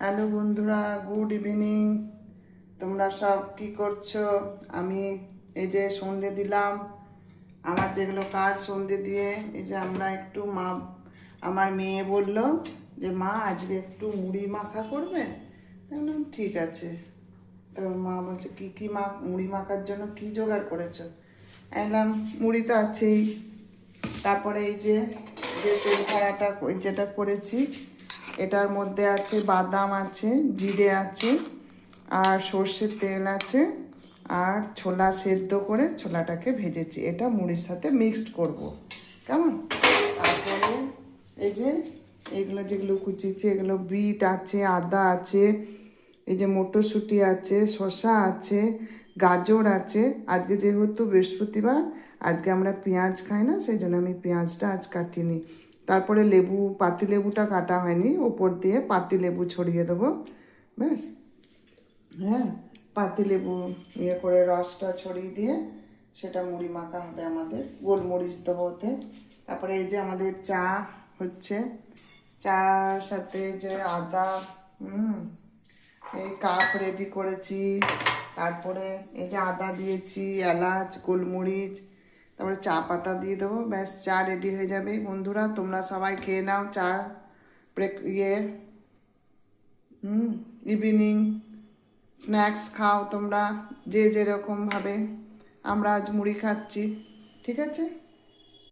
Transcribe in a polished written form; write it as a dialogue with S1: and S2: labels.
S1: Hello বন্ধুরা, good evening. তোমরা সব কি করছো? আমি এই যে সন্ধে দিলাম, আমার যেগুলো কাজ সন্ধে দিয়ে এই যে আমরা একটু আমার মেয়ে বলল যে মা আজকে একটু মুড়ি মাখা করবে। বললাম ঠিক আছে। তো মা বলছে কি কি মুড়ি মাখার জন্য কি জোগাড় করেছো? বললাম মুড়ি তো আছেই, তারপরে এই যে যে তেল ভাড়াটা যেটা করেছি এটার মধ্যে আছে বাদাম আছে, জিরে আছে, আর সর্ষের তেল আছে, আর ছোলা সেদ্ধ করে ছোলাটাকে ভেজেছি। এটা মুড়ির সাথে মিক্সড করব, কেমন? তারপরে এই যে এগুলো যেগুলো কুচিয়েছি, এগুলো বিট আছে, আদা আছে, এই যে মটরশুঁটি আছে, শসা আছে, গাজর আছে। আজকে যেহেতু বৃহস্পতিবার, আজকে আমরা পেঁয়াজ খাই না, সেই জন্য আমি পেঁয়াজটা আজ কাটিনি। তারপরে লেবু, পাতি লেবুটা কাটা হয়নি, ওপর দিয়ে পাতি লেবু ছড়িয়ে দেবো, ব্যাস। হ্যাঁ, পাতি লেবু ইয়ে করে রসটা ছড়িয়ে দিয়ে সেটা মুড়ি মাখা হবে আমাদের। গোলমরিচ দেবো ওতে। তারপরে এই যে আমাদের চা হচ্ছে, চার সাথে যে আদা, এই কাপ রেডি করেছি। তারপরে এই যে আদা দিয়েছি, এলাচ, গোলমরিচ, তারপরে চা পাতা দিয়ে দেবো, ব্যাস চা রেডি হয়ে যাবে। বন্ধুরা তোমরা সবাই খেয়ে নাও চা, ইভিনিং স্ন্যাক্স খাও তোমরা যে যেরকমভাবে। আমরা আজ মুড়ি খাচ্ছি, ঠিক আছে।